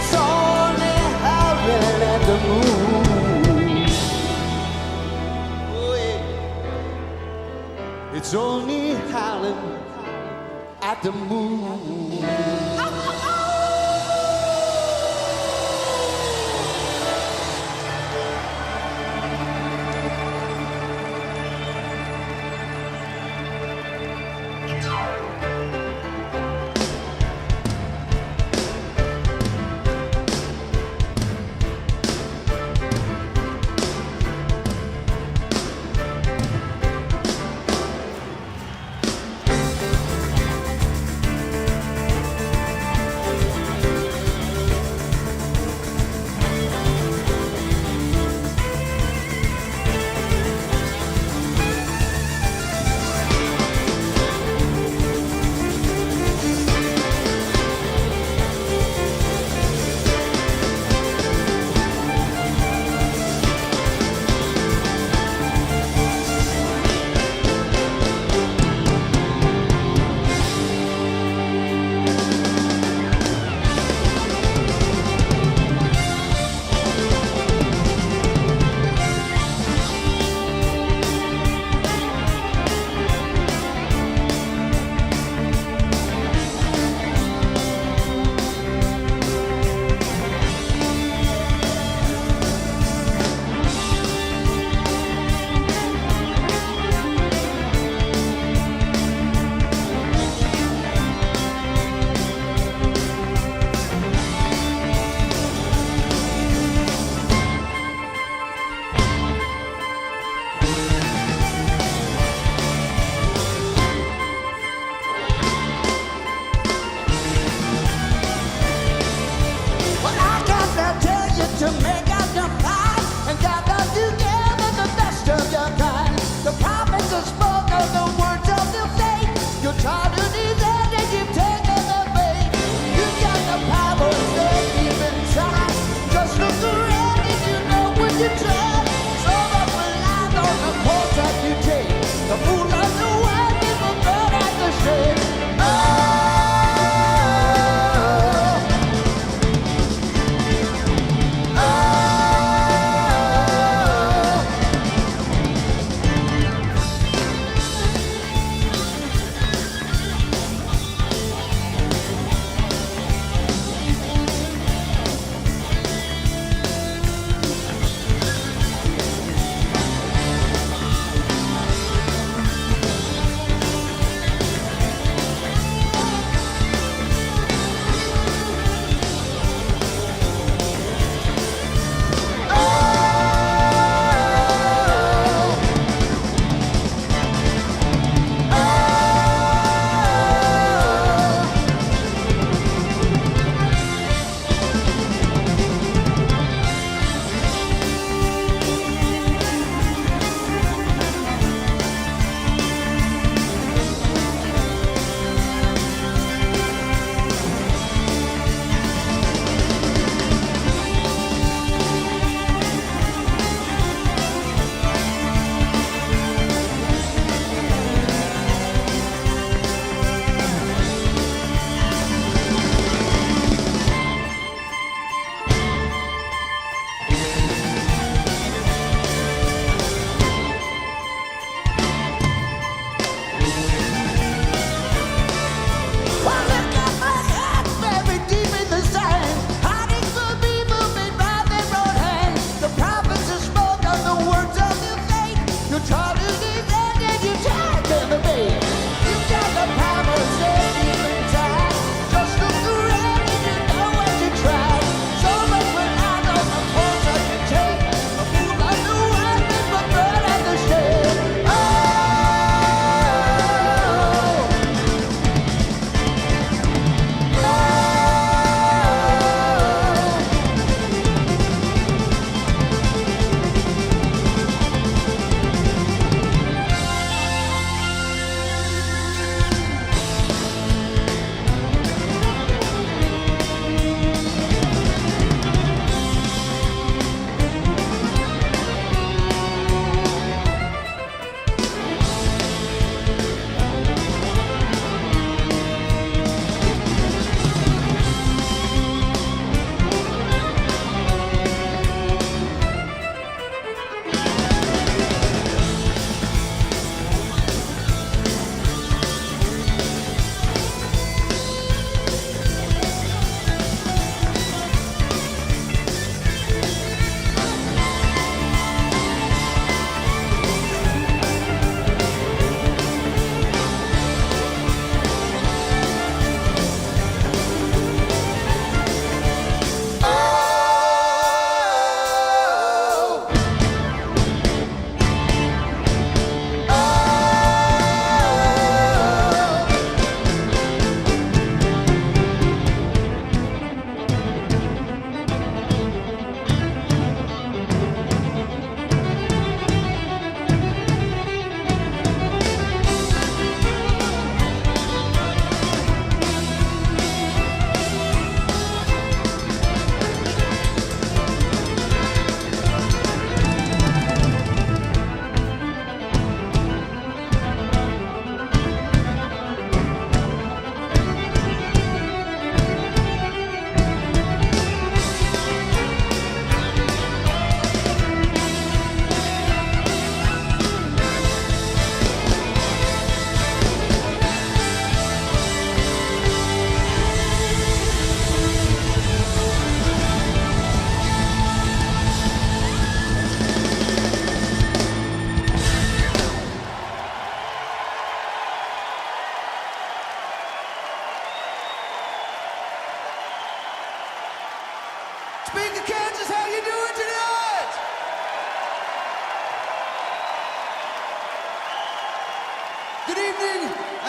It's only howling at the moon. Oh, yeah. It's only howling at the moon.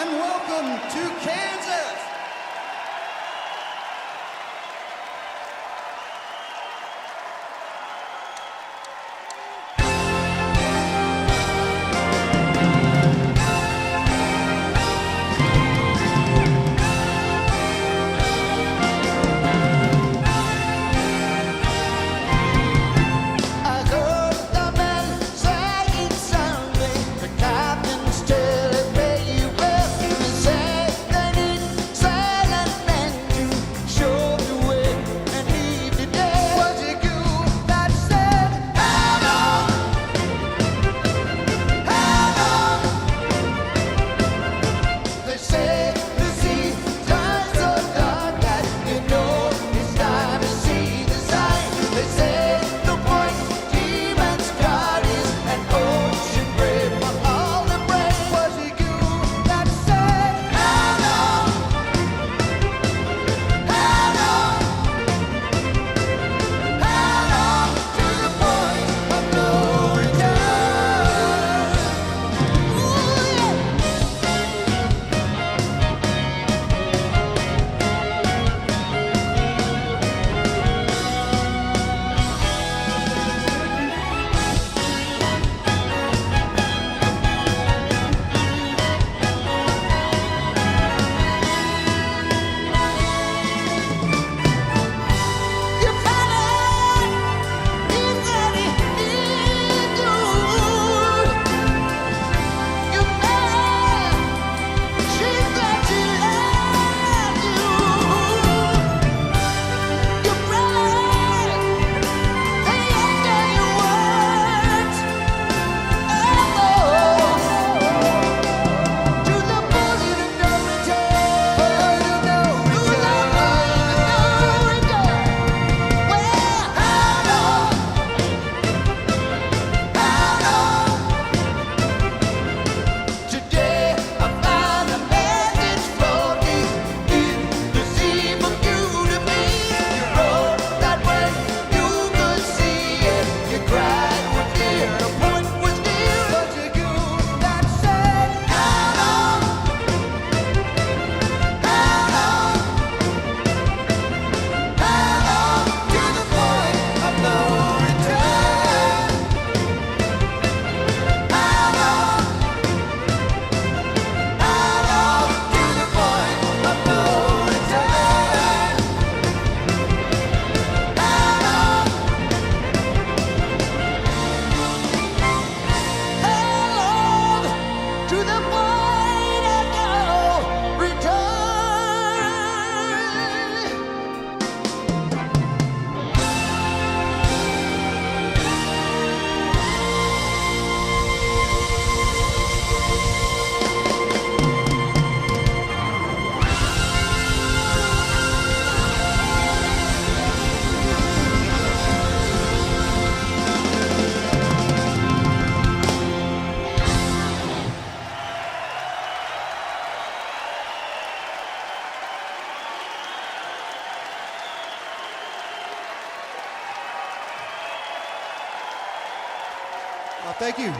and welcome to Kansas. Thank you.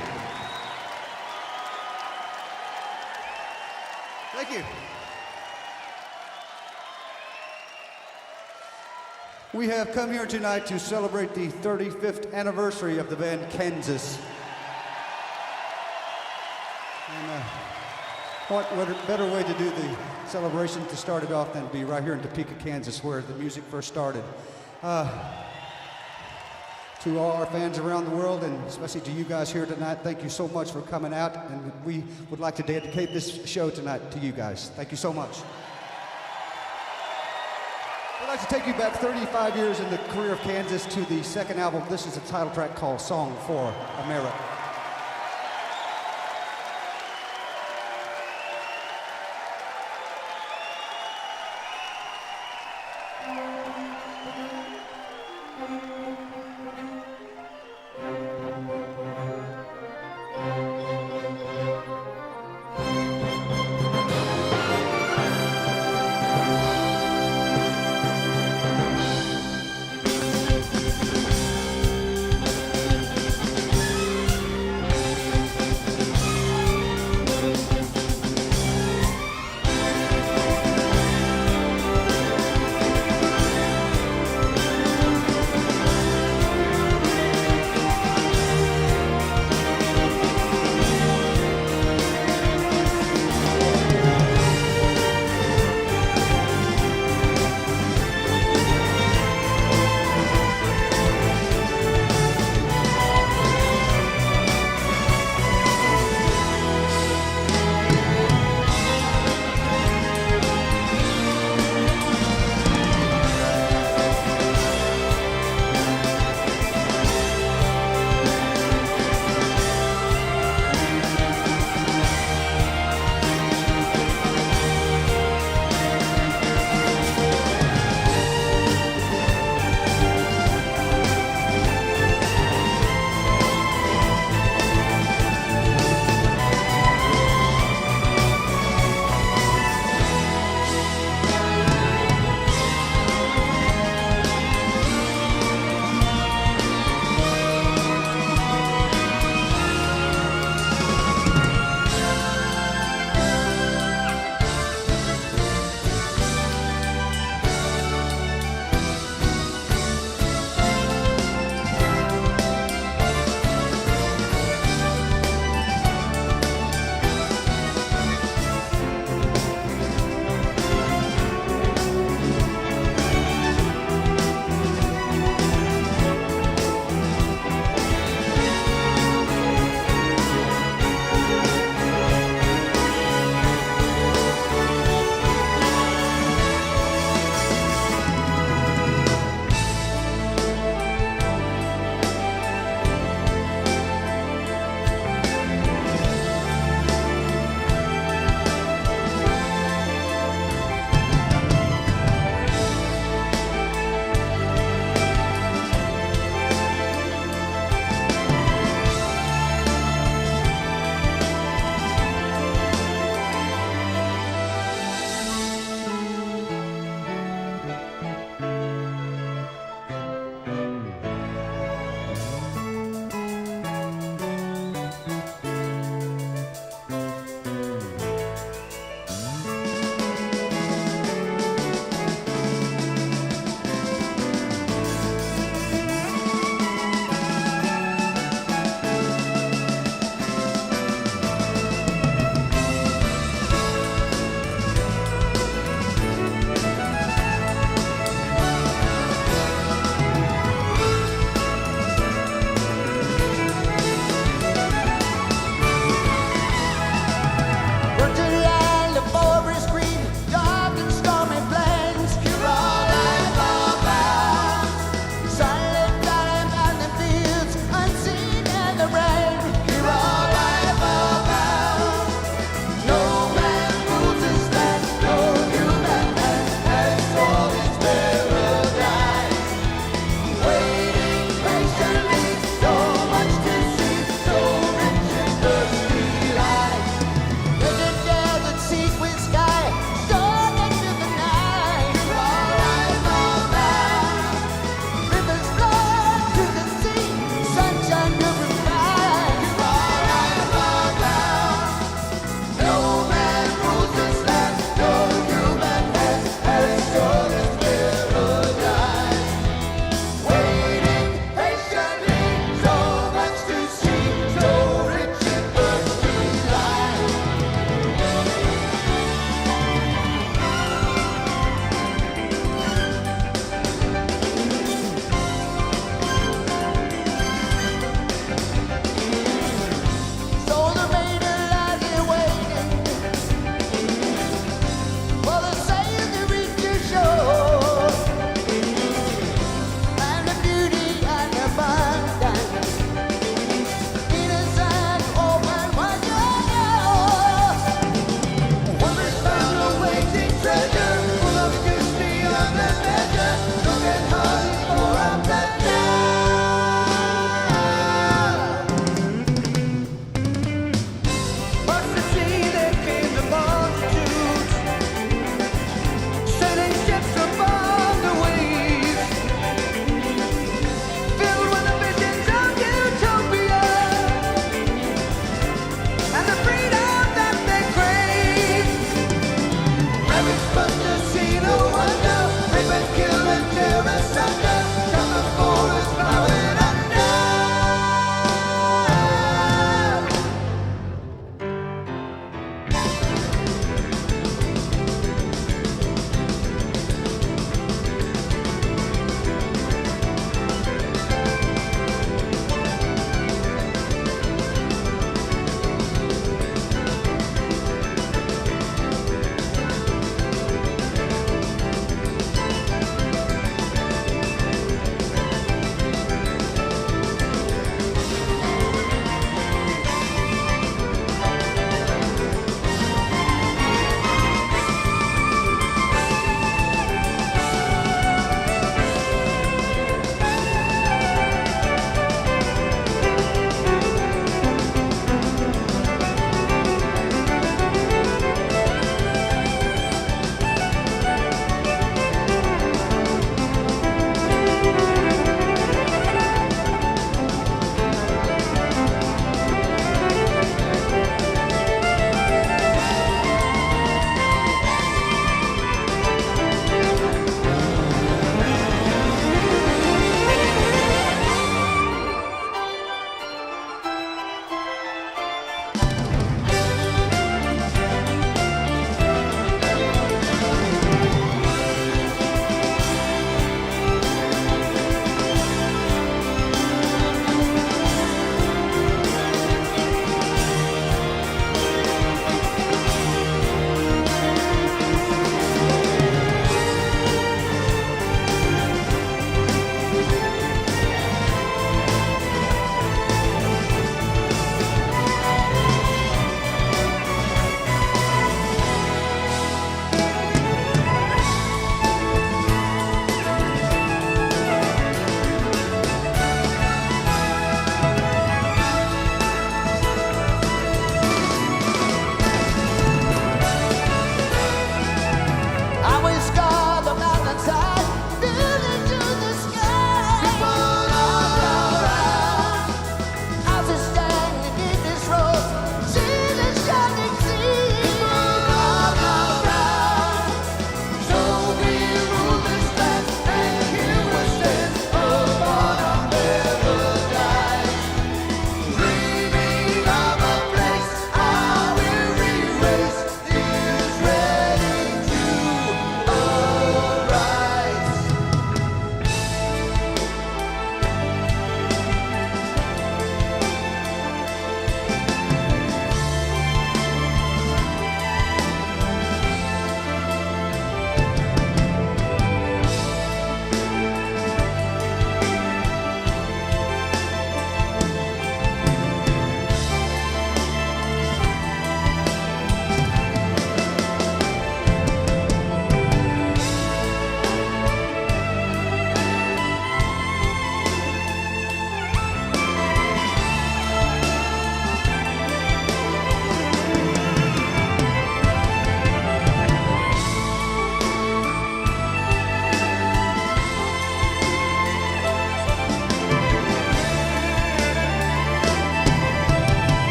Thank you. We have come here tonight to celebrate the 35th anniversary of the band Kansas. And what better way to do the celebration to start it off than to be right here in Topeka, Kansas, where the music first started. To all our fans around the world, and especially to you guys here tonight, thank you so much for coming out, and we would like to dedicate this show tonight to you guys. Thank you so much. I'd like to take you back 35 years in the career of Kansas to the second album. This is a title track called Song for America.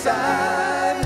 inside.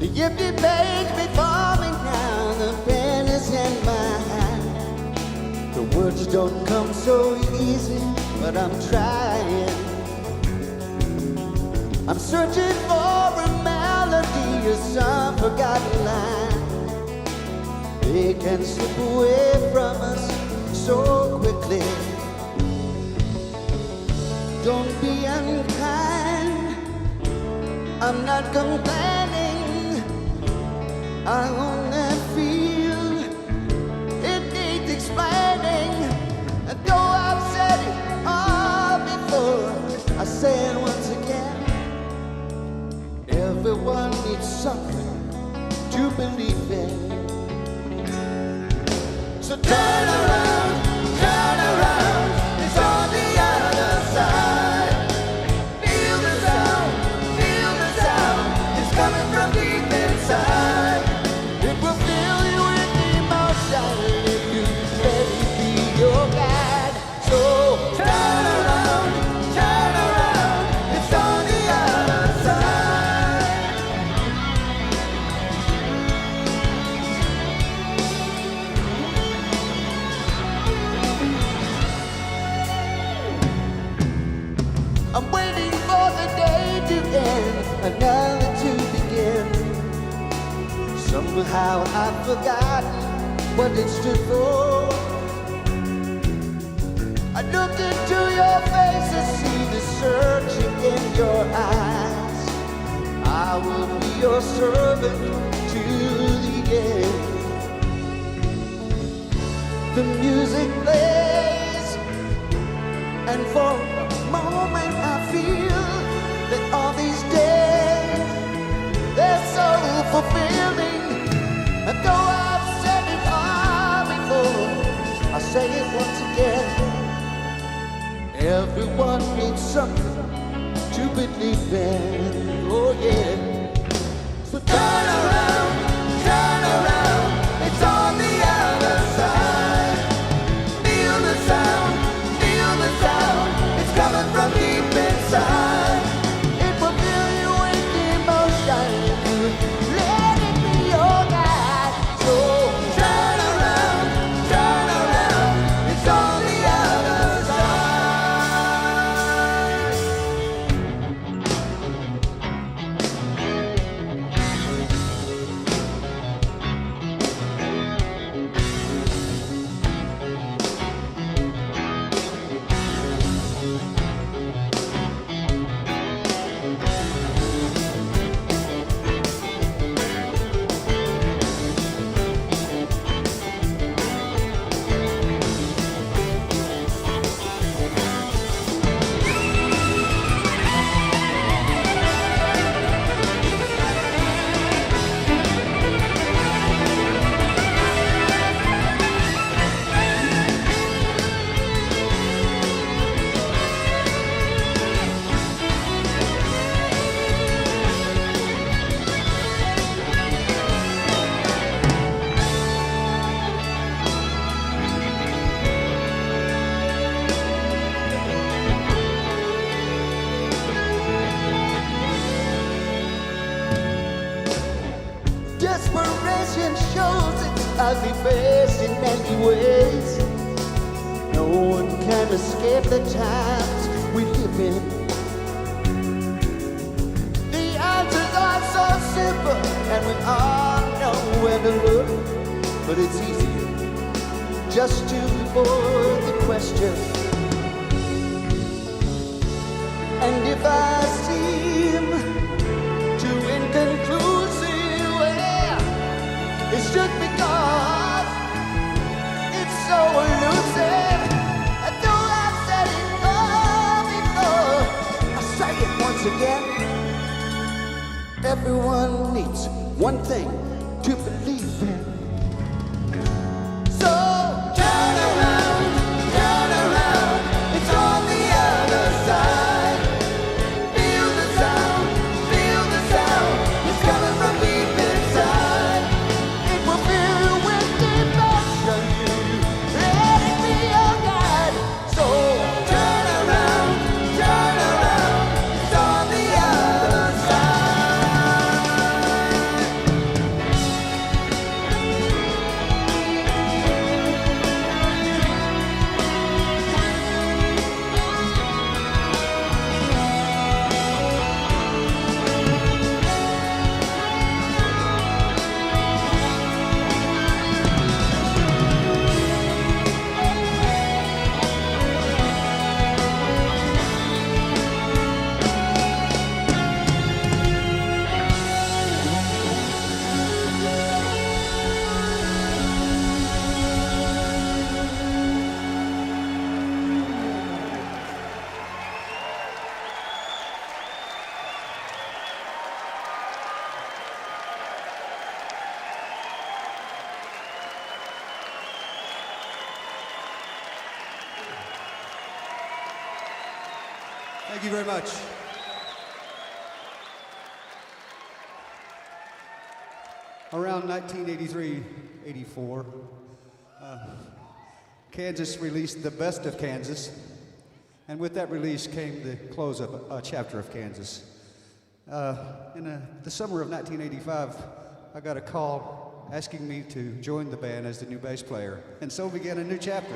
The empty page be falling down, the pen is in my hand. The words don't come so easy, but I'm trying. I'm searching for a melody or some forgotten line. They can slip away from us so quickly. Don't be unkind, I'm not complaining. I only feel it needs explaining. And though I've said it all before, I say it once again. Everyone needs something to believe in. So turn around, it's on the other side. Feel the sound, it's coming from deep inside. It will fill you with emotion if you let it be your guide. So turn around, it's on the other side. I'm waiting for the day to end, another to begin. Somehow I've forgotten what it stood for. I look into your face and see the searching in your eyes. I will be your servant to the end. The music plays, and for a moment I feel that all these days they're so fulfilling. And though I've said it all before, I'll say it once again. Everyone needs something to believe in. Oh yeah. So turn around, it's on the other side. Feel the sound, it's coming from deep inside. It will fill you with emotion if you let it be your guide. So turn around, it's on the other side. Desperation shows its ugly face in many ways. No one can escape the times we live in. The answers are so simple, and we all know where to look. But it's easier just to avoid the question. And if I seem too inconclusive, well, it's just because once again, everyone needs one thing to believe in. So turn around, it's on the other side. Feel the sound, it's coming from deep inside. It will fill you with devotion, let it be your guide. So turn around, it's on the other Thank you very much. Around 1983-84, Kansas released The Best of Kansas, and with that release came the close of a chapter of Kansas. In the summer of 1985, I got a call asking me to join the band as the new bass player, and so began a new chapter.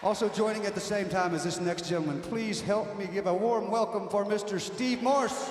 Also joining at the same time as this next gentleman, please help me give a warm welcome for Mr. Steve Morse.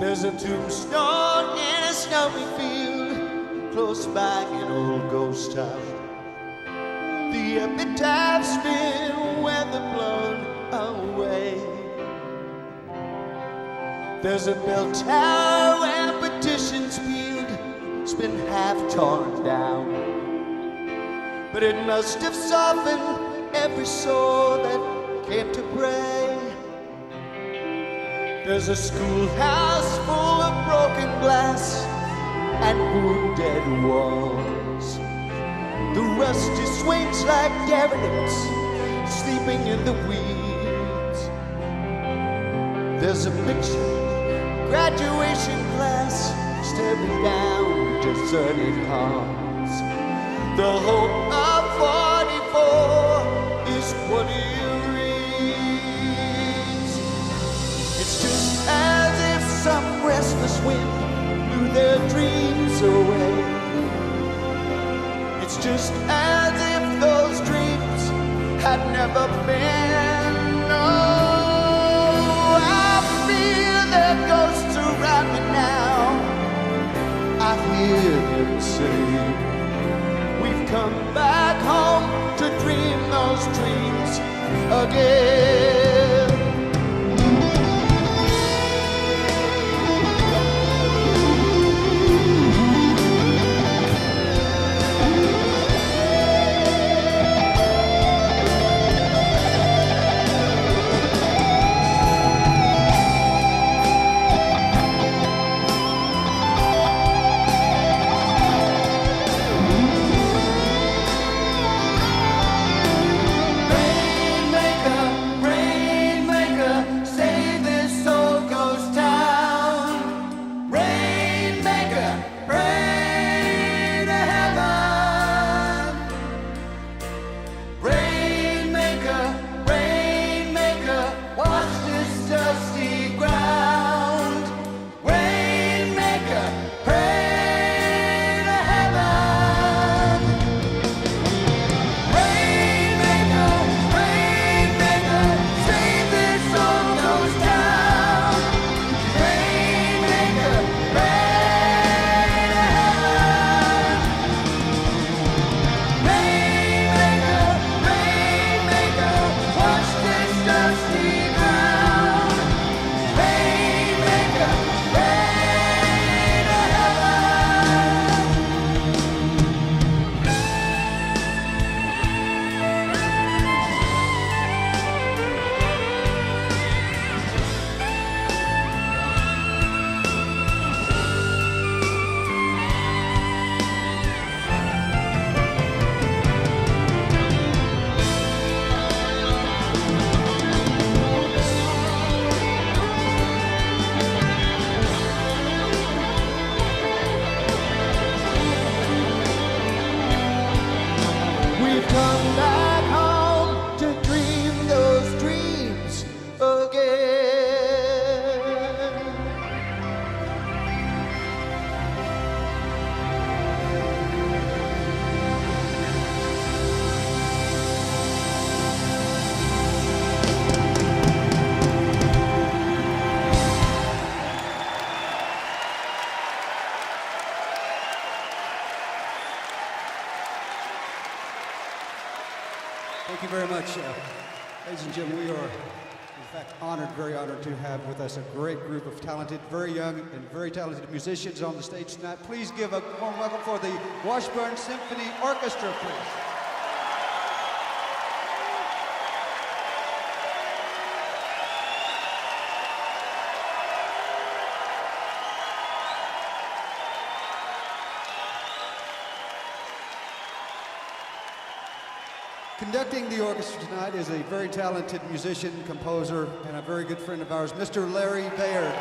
There's a tombstone in a snowy field close by an old ghost town. The epitaph's been weather-blown away. There's a bell tower where petitions peeled. It's been half torn down, but it must have softened every soul that came to pray. There's a schoolhouse full of broken glass and wounded walls. The rusty swings like derelicts sleeping in the weeds. There's a picture, graduation class staring down deserted halls. The hope of 44 is what he reads. It's just as if some restless wind blew their dreams away. It's just as if those dreams had never been. Oh, I feel their ghosts around me now. I hear them say, we've come back home to dream those dreams again. Thank you very much. Ladies and gentlemen, we are, in fact, honored, very honored to have with us a great group of talented, very young and very talented musicians on the stage tonight. Please give a warm welcome for the Washburn Symphony Orchestra, please. Conducting the orchestra tonight is a very talented musician, composer, and a very good friend of ours, Mr. Larry Bayard.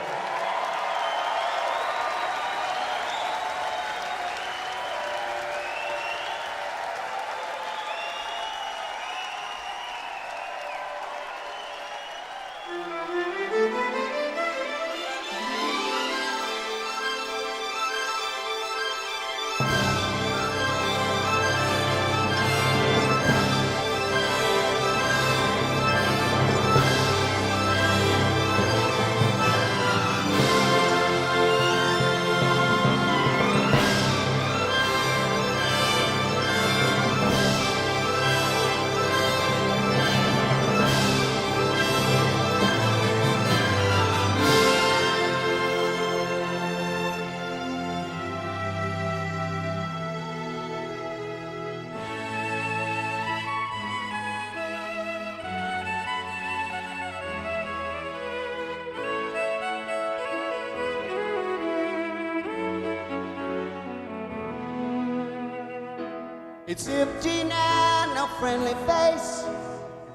It's empty now, no friendly face,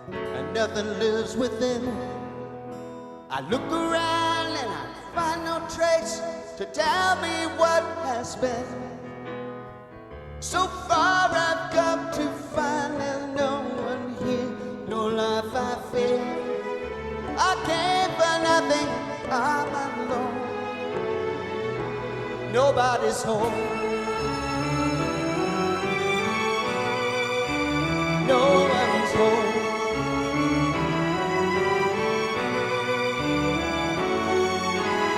and nothing lives within. I look around and I find no trace to tell me what has been. So far I've come to find there's no one here, no life I fear. I came for nothing, I'm alone. Nobody's home. No one's home.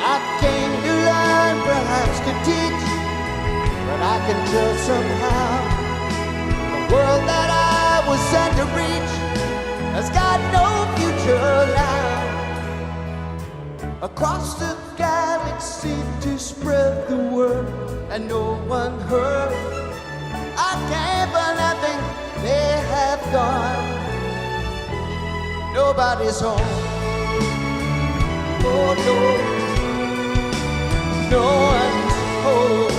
I came to learn, perhaps to teach, but I can tell somehow the world that I was sent to reach has got no future now. Across the galaxy to spread the word, and no one heard. I came for nothing, they have gone. Nobody's home. Oh no, no one's home.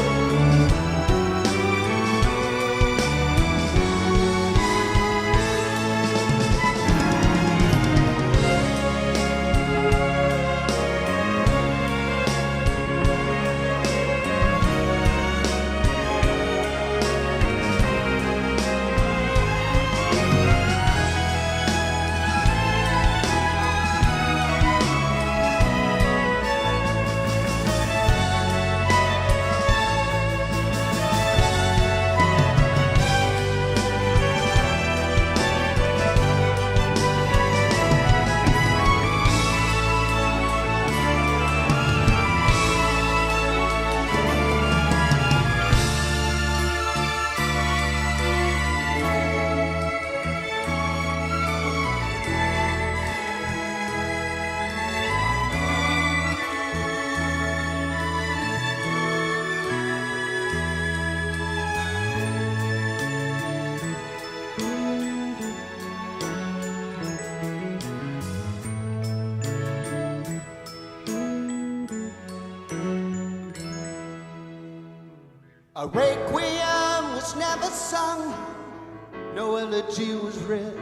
A requiem was never sung, no elegy was read,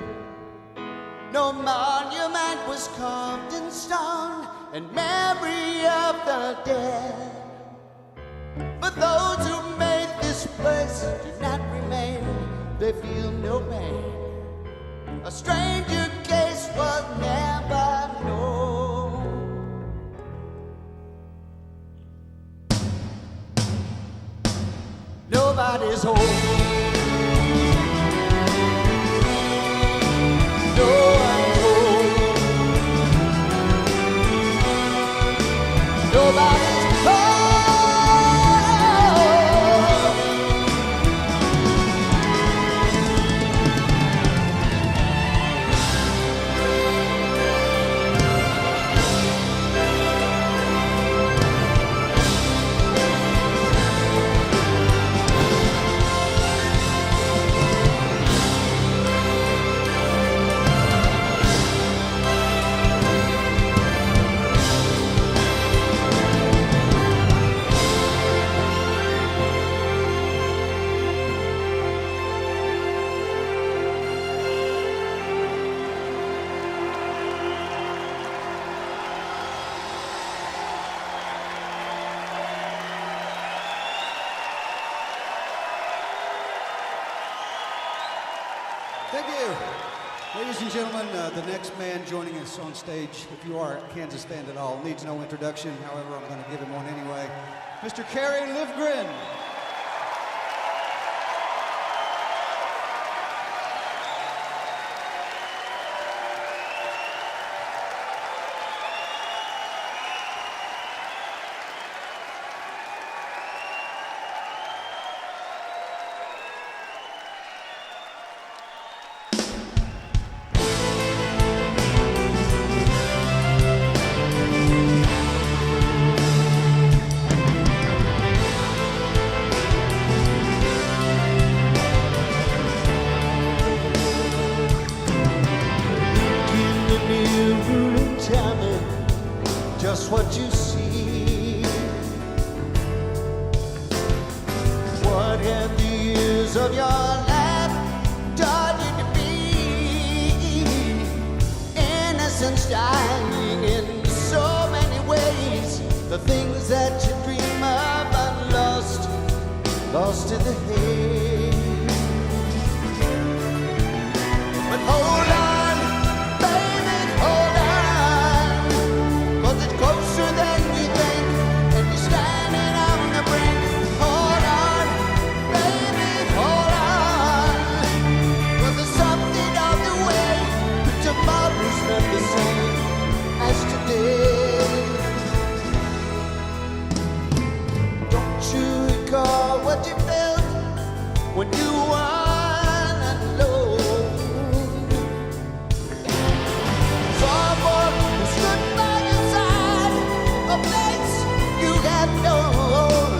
no monument was carved in stone in memory of the dead. But those who made this place do not remain, they feel no pain. A stranger case was never known. Nobody's home. No one's home. Nobody's home. Thank you. Ladies and gentlemen, the next man joining us on stage, if you are a Kansas fan at all, needs no introduction. However, I'm going to give him one anyway. Mr. Kerry Livgren. Just what you see. What have the years of your life dying in so many ways. The things that you dream of are lost in the haze. But hold on, baby, hold on, 'cause it's closer than you think, and you're standing on the brink. Hold on, baby, hold on, 'cause there's something on the way. But tomorrow's not the same as today. Don't you recall what you felt when you won alone? Someone who stood by your side, a place you had known.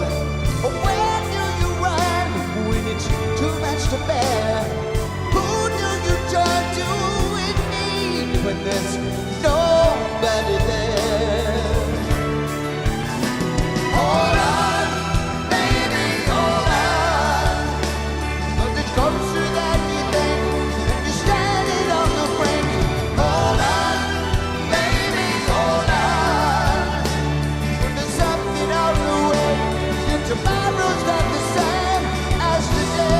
Where do you run when it's too much to bear? Who do you turn to in need when there's nobody there? Hold on, baby, hold on, 'cause it's closer than you think, and you're standing on the brink. Hold on, baby, hold on, 'cause there's something on the way. Your tomorrow's not the same as today.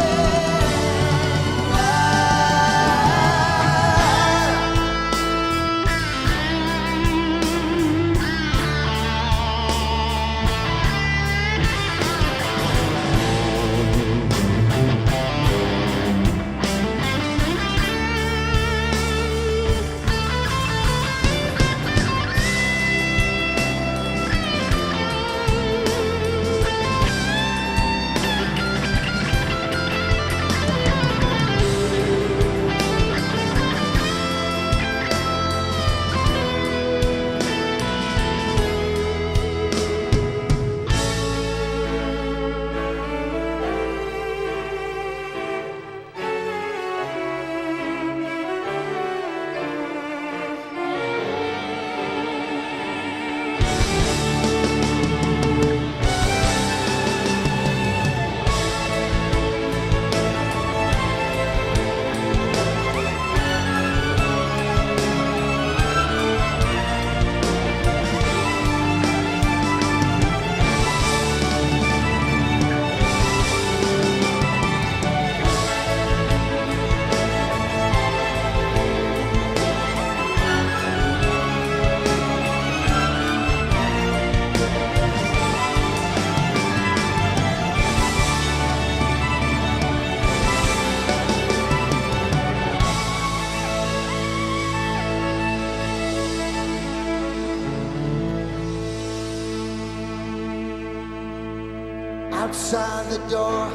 Outside the door,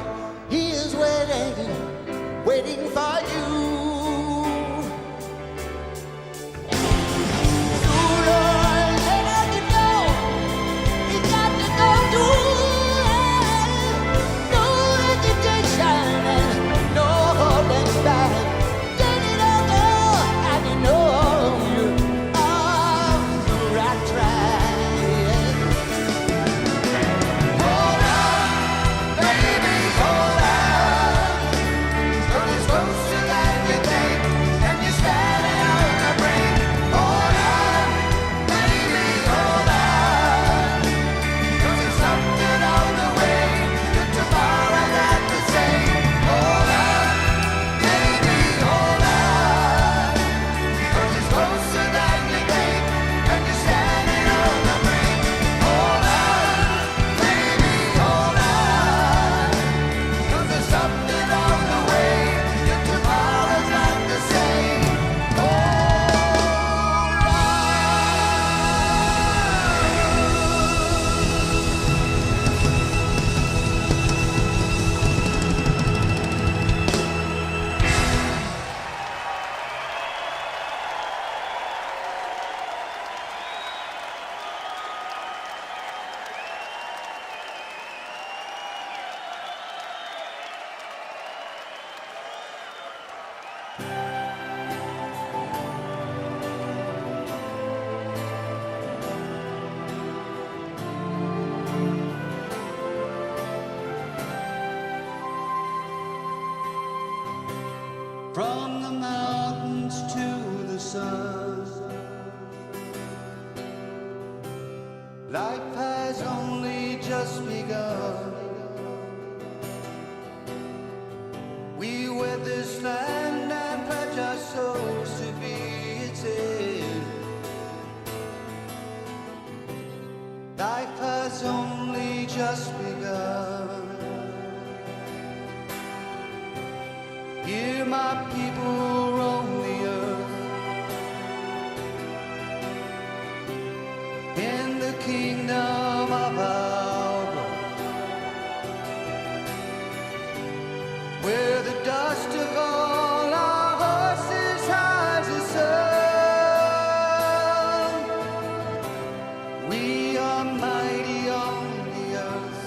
he is waiting for you. Sooner or later, you know, you got to go through. No hesitation and no holding back. Get it all, girl, and you know you're on the right track. Hold on, baby, hold on, 'cause it's closer than you think, and you're standing on the brink. Hold on, baby, hold on, 'cause there's something on the way. Your tomorrow's not the same. Hold on, baby, hold on, 'cause it's closer than you think, and you're standing on the brink. Hold on, baby, hold on, 'cause there's something on the way. Your tomorrow's not the same. Hold on. From the mountains to the sun, Life has only just begun. We wed this land and pledge our souls to be its heir. Life has only just begun. Hear my people roam the earth in the kingdom of our birth, where the dust of all our horses hides the sun. We are mighty on the earth,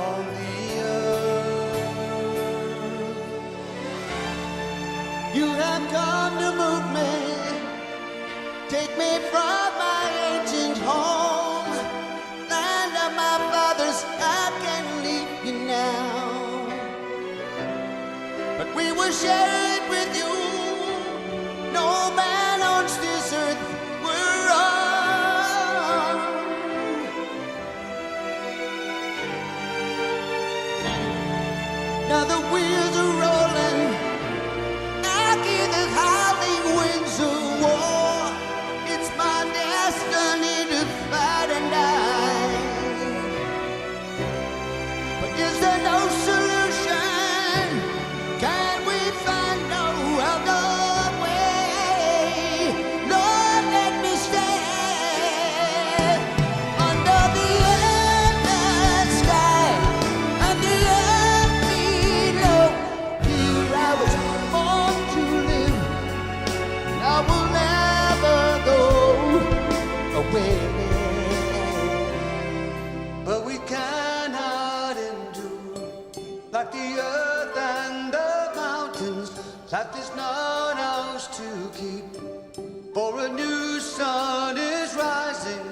on the earth. You have come to move me, take me from my ancient home, land of my fathers. I can't leave you now, but we will share it with you. No man owns this earth. We're on. Now the wheels are rolling. I hear the howling winds of war. It's my destiny to fight and die. But is there no solution? Can we find no other way? Lord, let me stand under the open sky, and the earth below. Here I was born to live, I will never go away. But we cannot endure like the earth and the mountains. Life is not ours to keep, for a new sun is rising.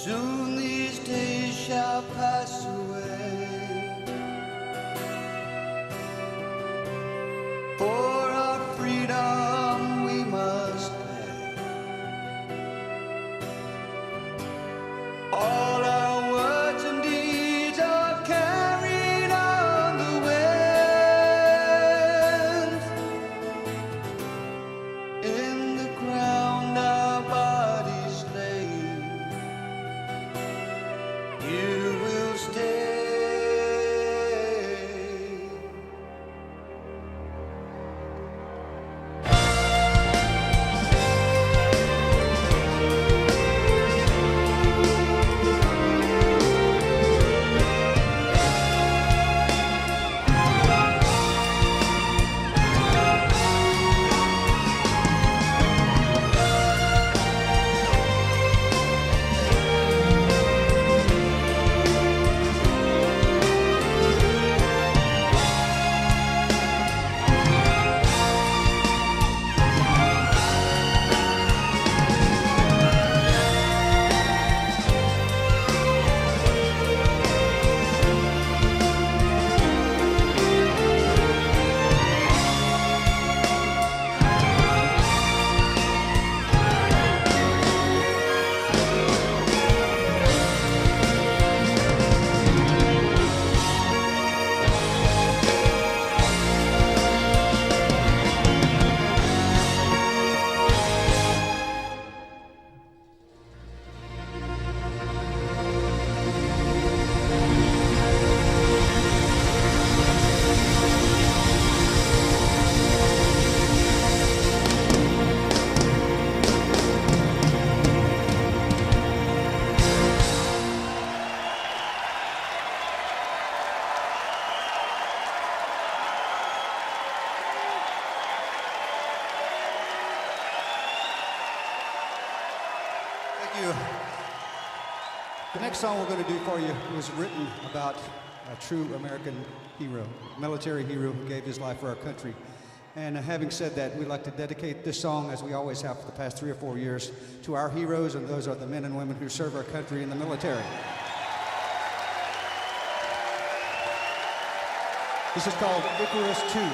Soon these days shall pass away. For our freedom we must pay. All our words and deeds are carried on the winds. In the ground our bodies lay. You will stay. Thank you. The next song we're going to do for you was written about a true American hero, military hero who gave his life for our country. And having said that, we'd like to dedicate this song, as we always have for the past 3 or 4 years, to our heroes, and those are the men and women who serve our country in the military. This is called Icarus II.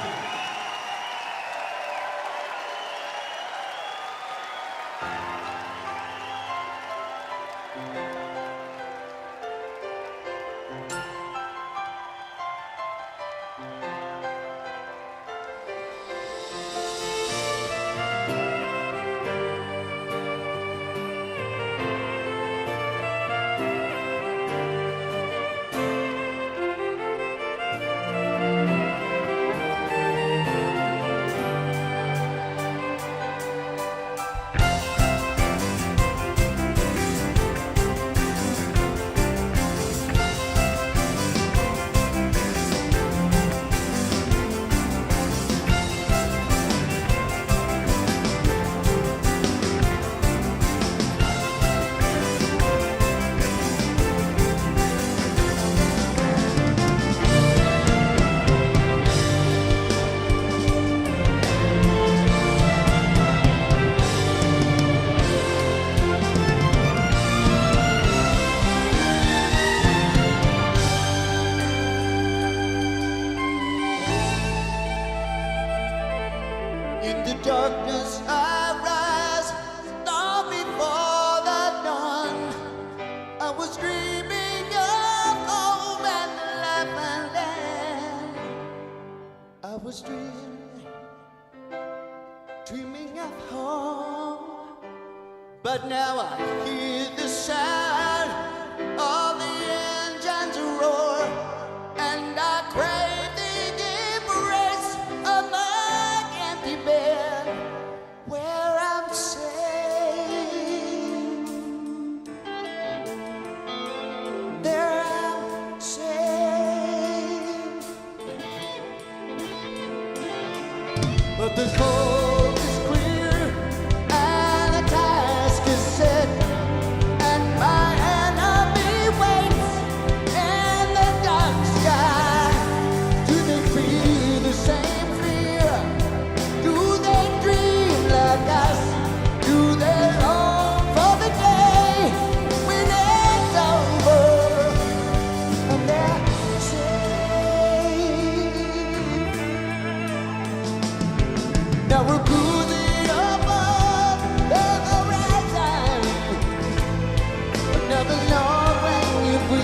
In the darkness I rise, long before the dawn. I was dreaming of home and the life and land. I was dreaming of home. But now I hear the sound of the engines roar, and I crave the embrace of my empty bed, where I'm safe. There I'm safe. But the cold is clear and the task is set, and my enemy waits in the dark sky. Do they feel the same fear? Do they dream like us? Do they long for the day when Now we're cruising above the horizon. Never know when if we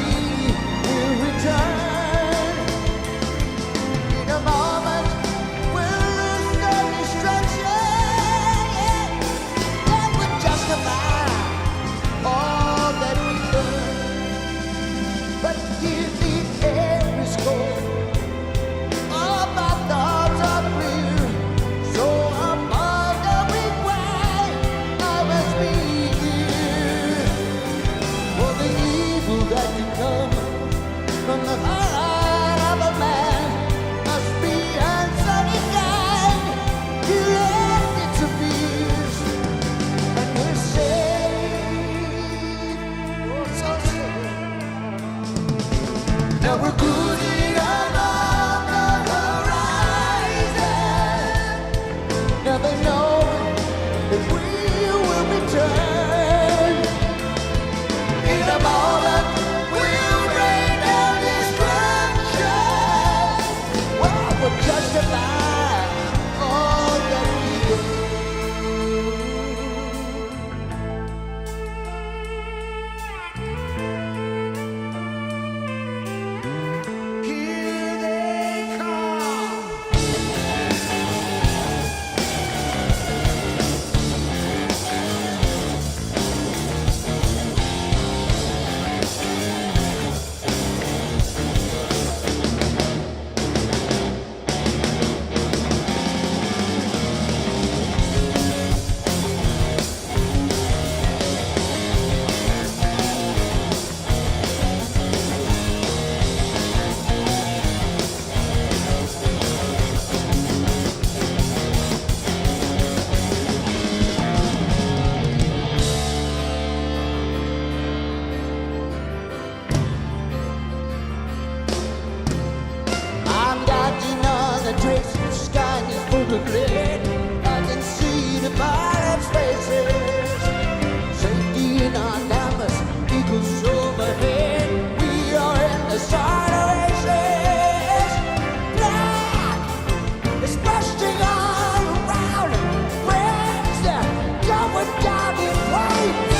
will return. In a moment, we'll start destruction. That would justify all that we've done. But give the air is cold. All my thoughts are clear. So I'm wondering why I must be here. For the evil that can come from the heart of a man must be unsatisfied. You let it to peace, and we're safe. Oh, so safe. Now we're cruising along the horizon, never knowing if we will return. In a moment, we'll rain down destruction. What would justify all that we do? Here they come. I'm dodging all the traces. The sky is full of lead. I can see the pilots' faces. Safety in our numbers, eagles overhead. We are in the start races. Black is bursting all around. Friends, going down in flames.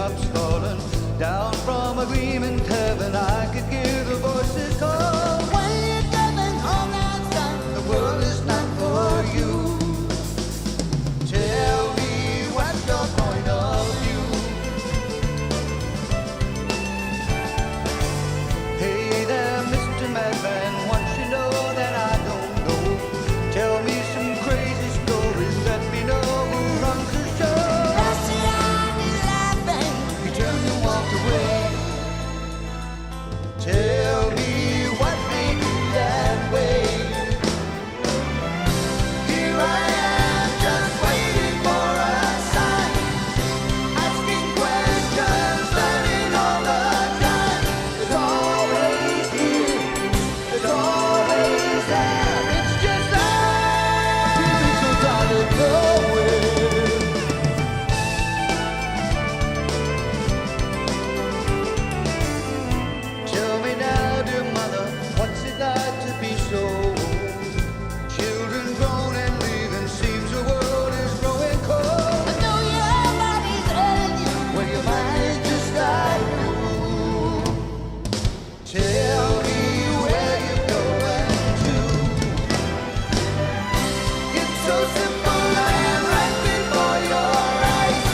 raindrops falling down from a gleaming heaven. I could hear the voices call. When you're coming home now, son, The world is not for you. Tell me what's your point of view. Hey there, Mr. Madman, once you know that I don't know. Tell me some crazy stories, let me know who runs the show. Sebastian is laughing. You turned and walked away. Tell me what made you that way. Here I am, just waiting for a sign, asking questions, learning all the time. It's always here, it's always there. It's just that it's out of nowhere. Tell me now, dear mother, what's it like to be so old? Children grown and leaving, seems the world is growing cold. I know your body's hurting you. When your mind is just like blue. Tell me where you're going to. It's so simple and right before your eyes.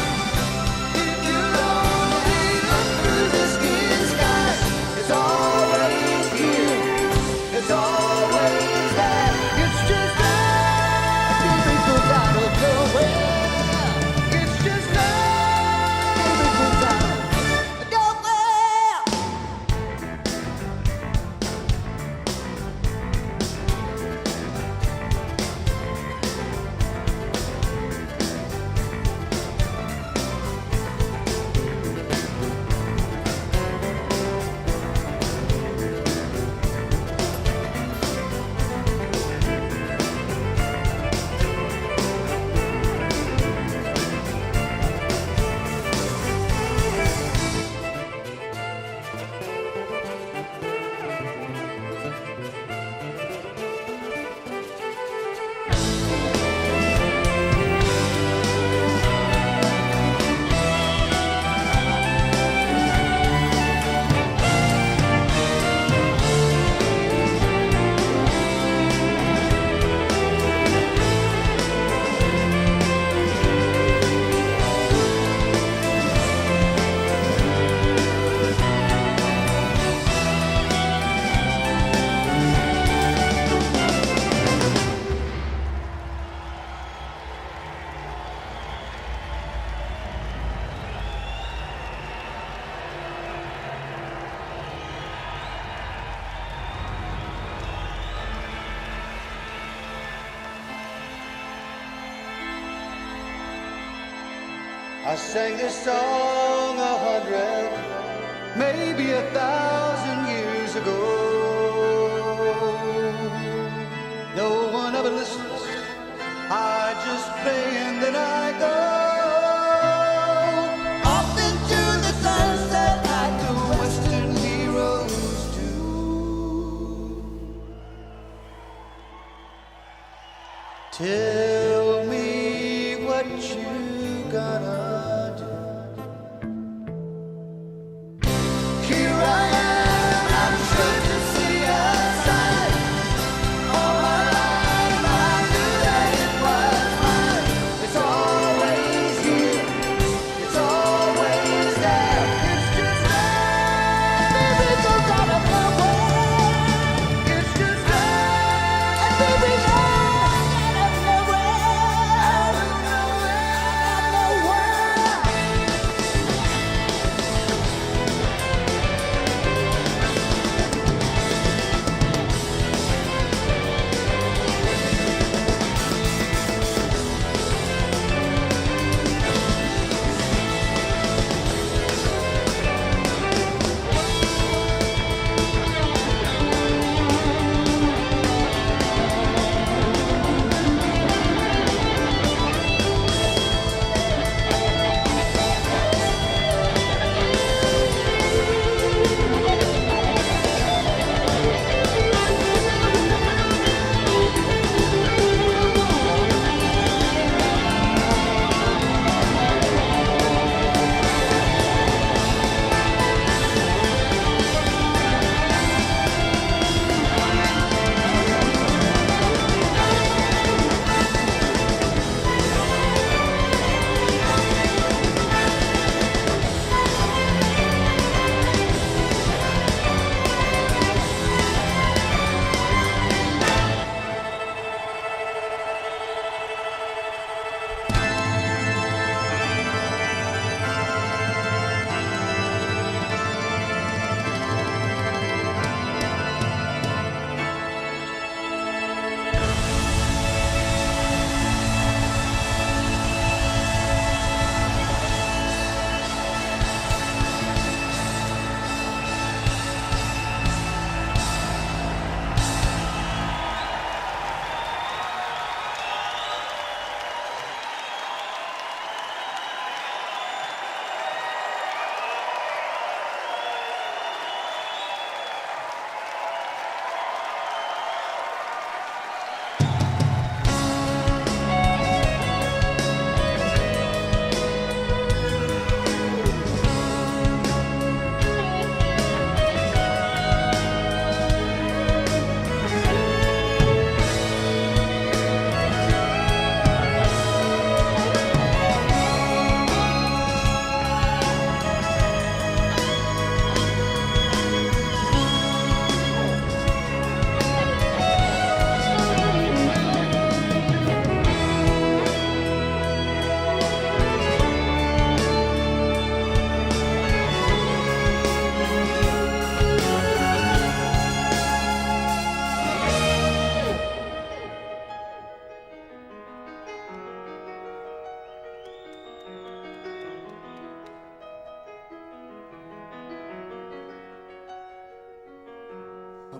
If you only look through the skin skies, it's always here, it's always there. It's just that Miracles out of nowhere. it's just that Miracles out of nowhere. I sang this song 100, maybe 1,000 years ago. No one ever listens. I just play and then I go Off into the sunset like the Western heroes do. Tell me what you gonna do. Here I am, I'm certain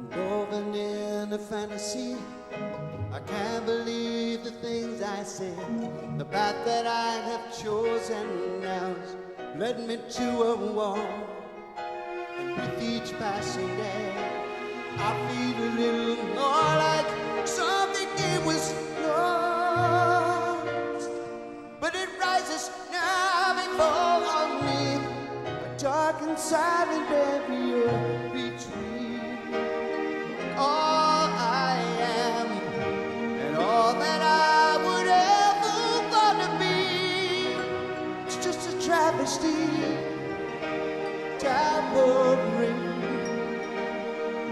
I'm moving in a fantasy. I can't believe the things I say. The path that I have chosen now has led me to a wall. And with each passing day, I feel a little more like something it was lost. But it rises now before me, a dark and silent barrier between all I am and all that I would ever want to be. It's just a travesty, towering,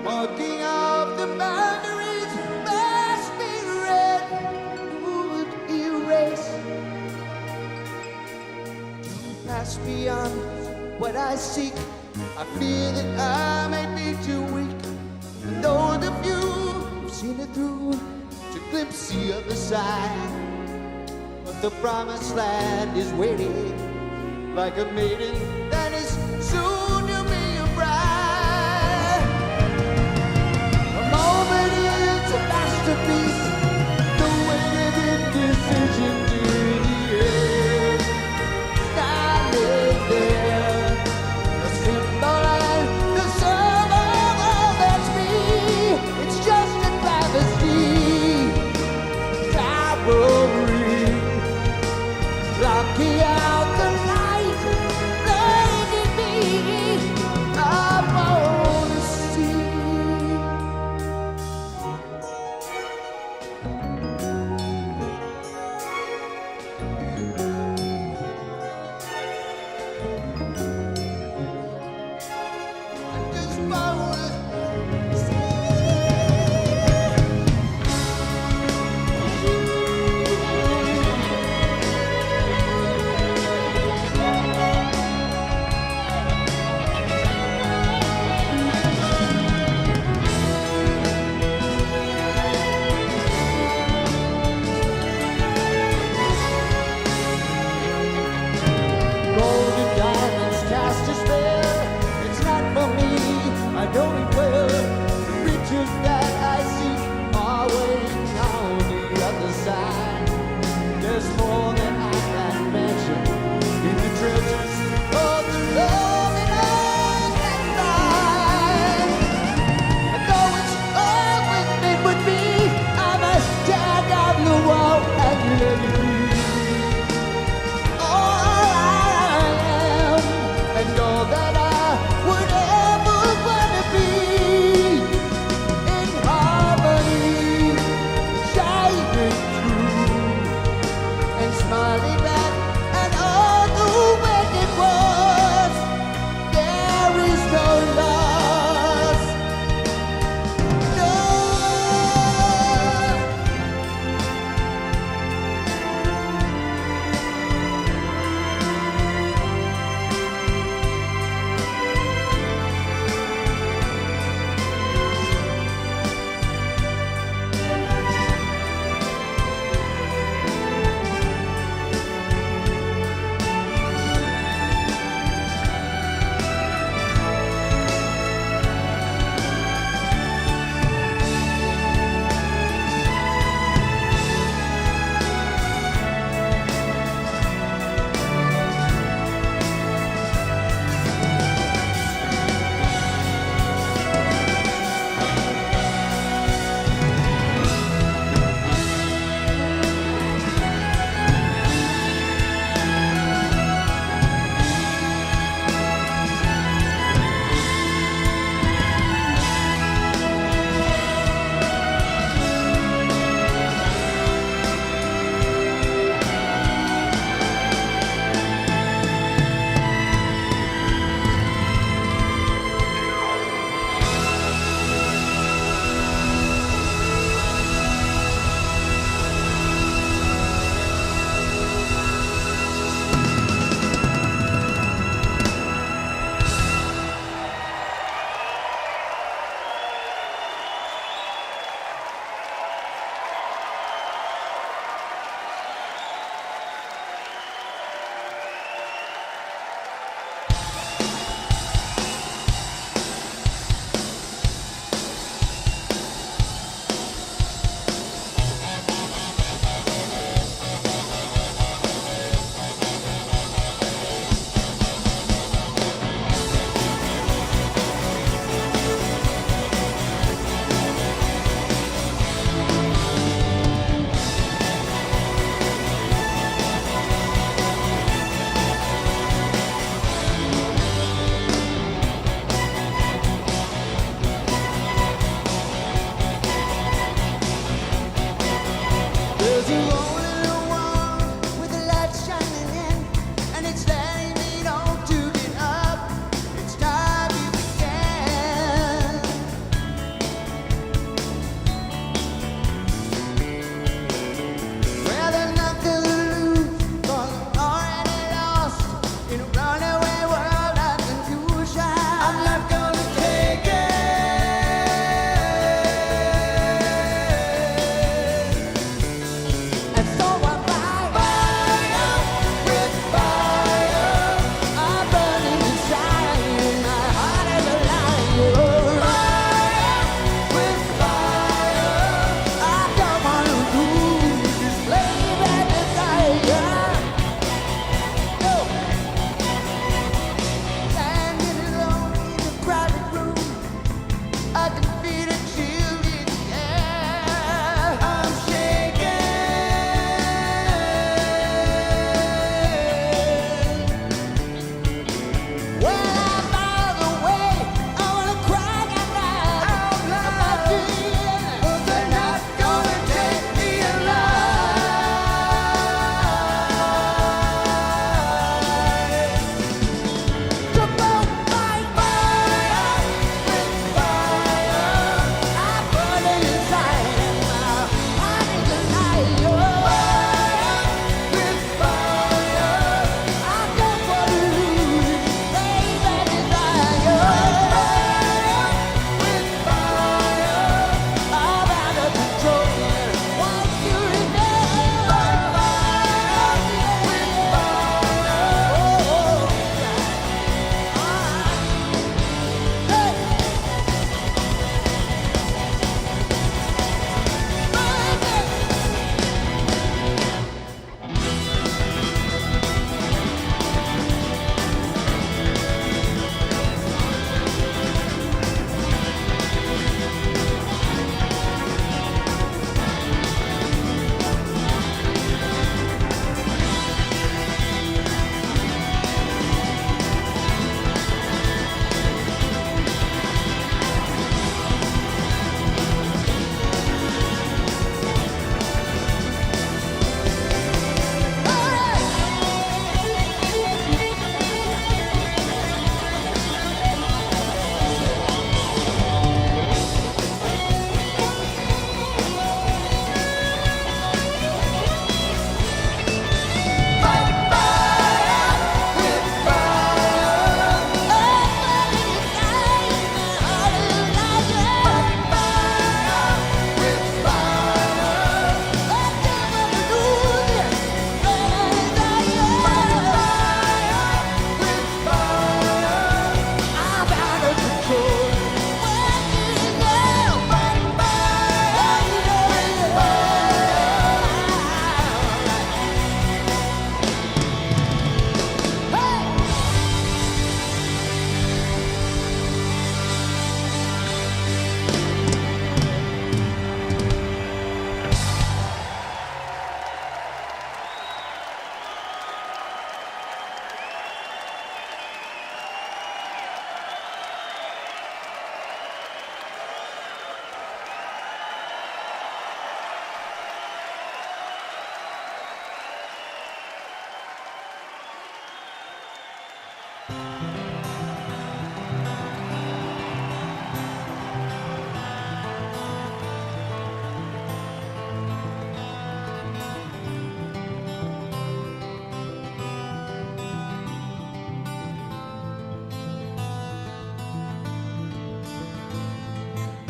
marking off the boundaries my spirit would erase. To pass beyond what I seek, I fear that I may be too weak. And though the few have seen it through to glimpse the other side, but the promised land is waiting like a maiden that is soon to be a bride. A moment is a masterpiece, the way of indecision to the end. Standing there, a symbol and the sum of all that's me. It's just a travesty, towering, blocking out the light, blowing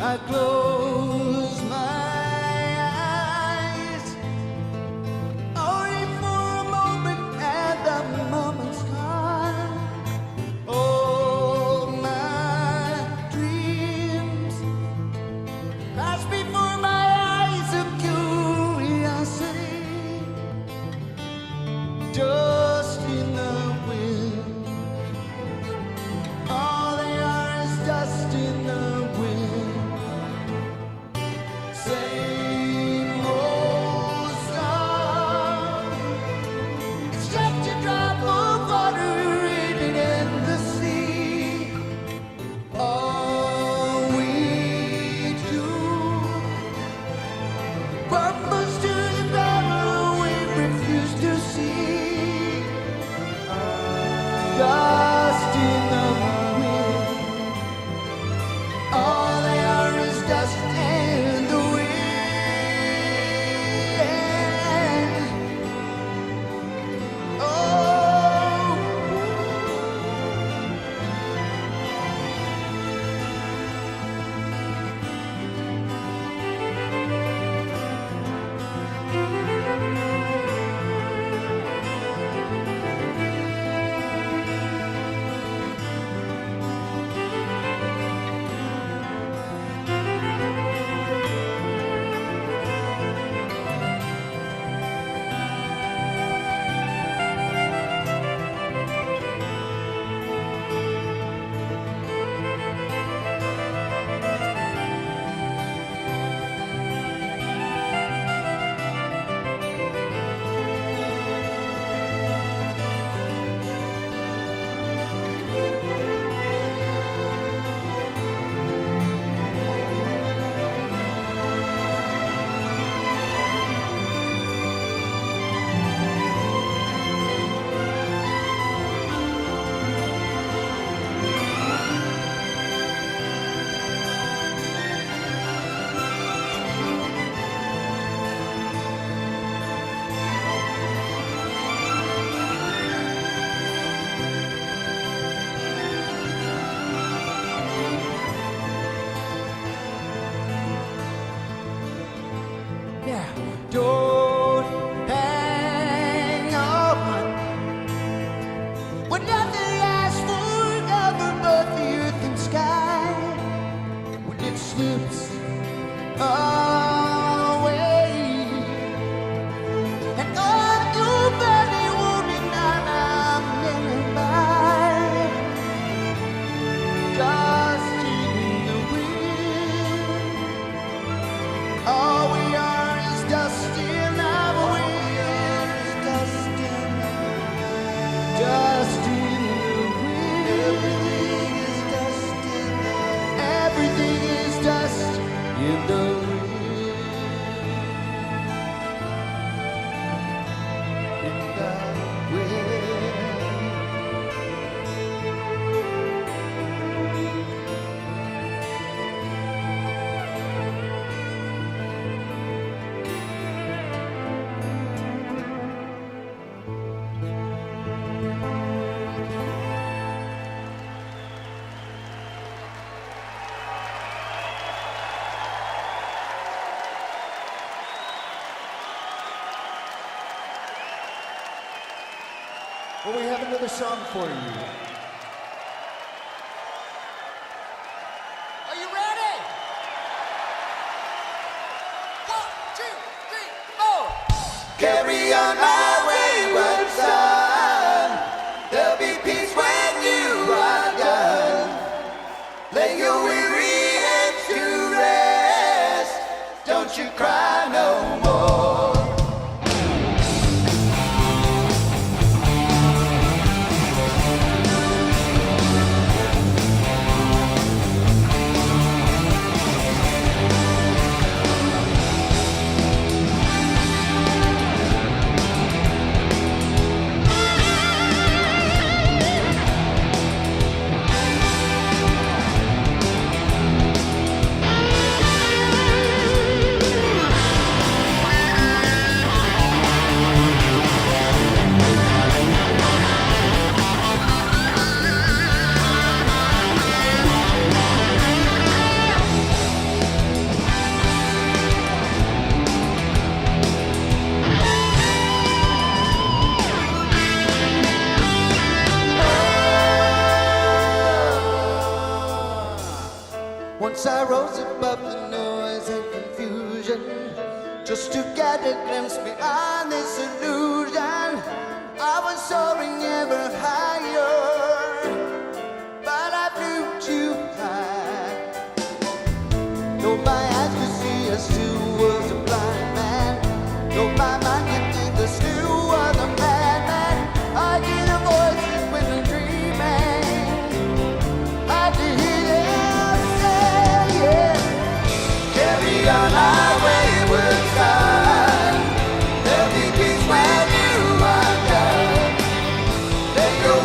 I close my eyes only for a moment, and the moment's gone. All my dreams pass before my eyes of curiosity, dust in the wind. All they are is dust in the wind. Same old song. It's just a drop of water in an endless sea. All we do rumbles to the battle we refuse to see. Dust in the wind. All they are is dust in the wind. Oh. Yeah. Don't hang on when nothing lasts forever but the earth and sky. When it slips away and all your belly wounded and I'm living by. Dust in the wind. All we are is dust in the wind. Dust in the wind. Dust in the wind. Everything is dust in the wind. In the wind. Well, we have another song for you. Are you ready? 1, 2, 3, 4. Carry on my wayward son. There'll be peace when you are done. Lay your weary heads to rest. Don't you cry no more. Once I rose above the noise and confusion, just to get a glimpse beyond this illusion. I was soaring ever higher, but I flew too high. Though my eyes could see, I still was a blind man. Though my mind could think, I still was a madman. I hear the voices when I'm dreaming. I could hear them say, yeah, carry on our wayward son. There'll be peace when you are done. Let your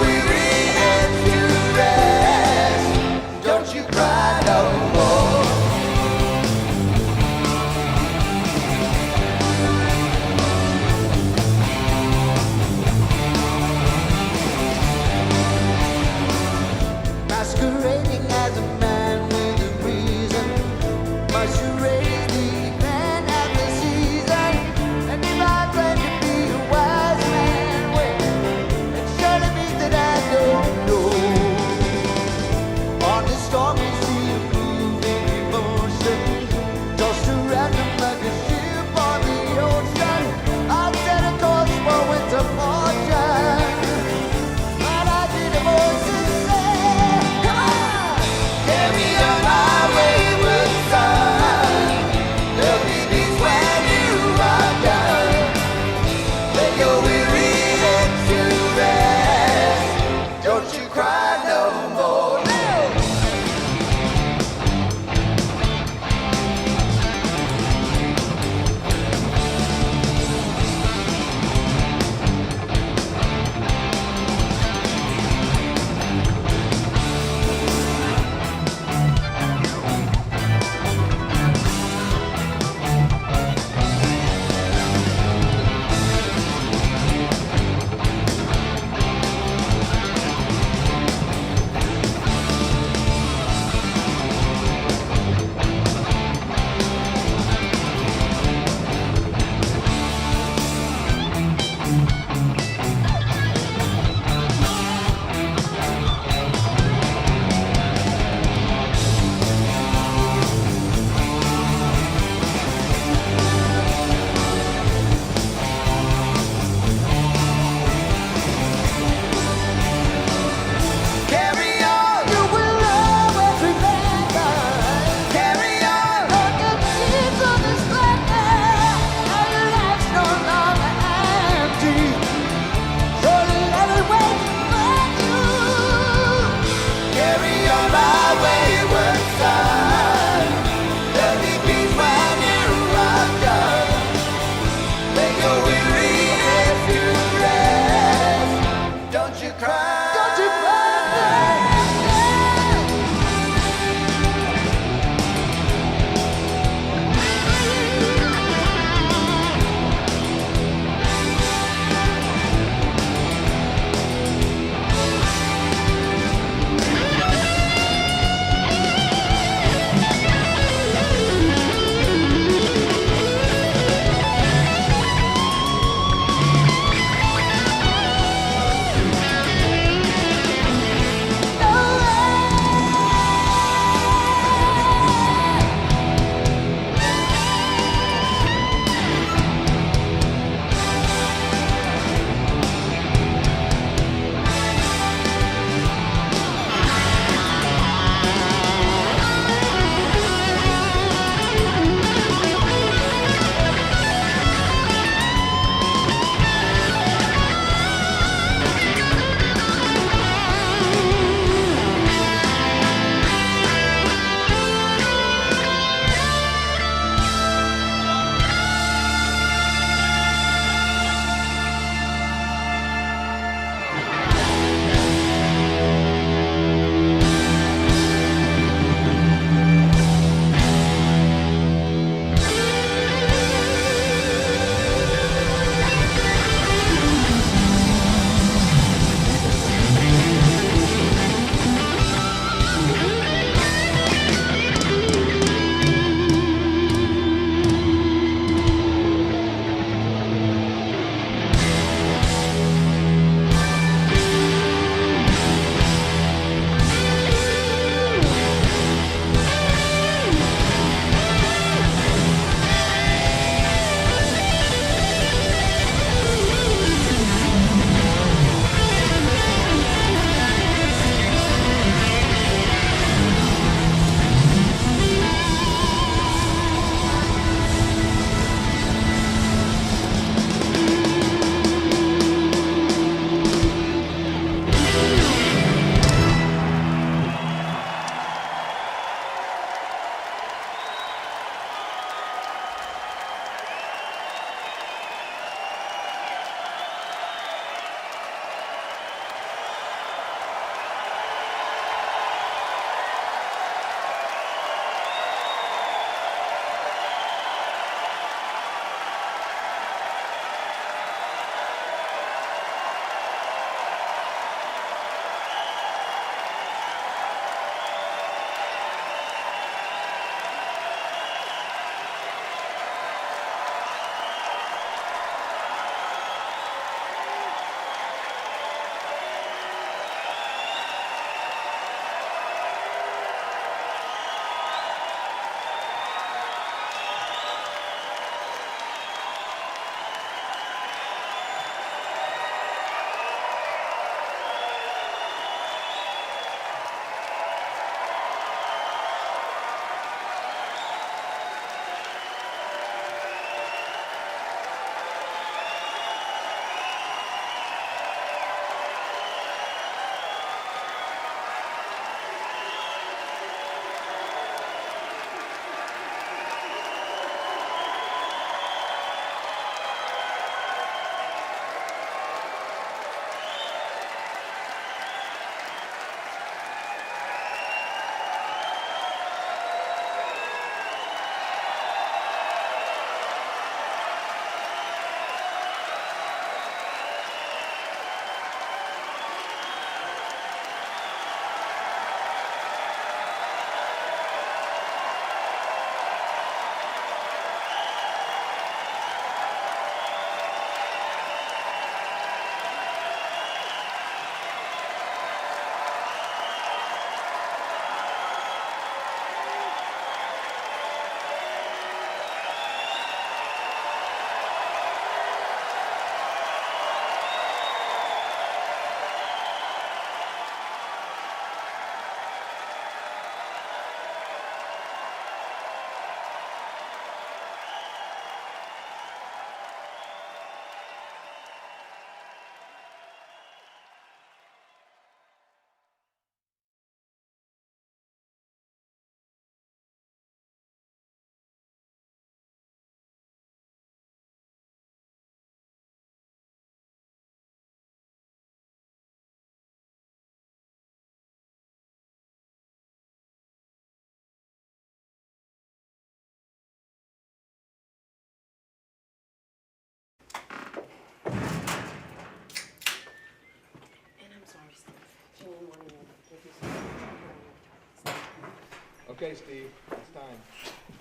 Okay, Steve, it's time.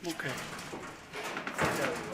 Okay. Okay.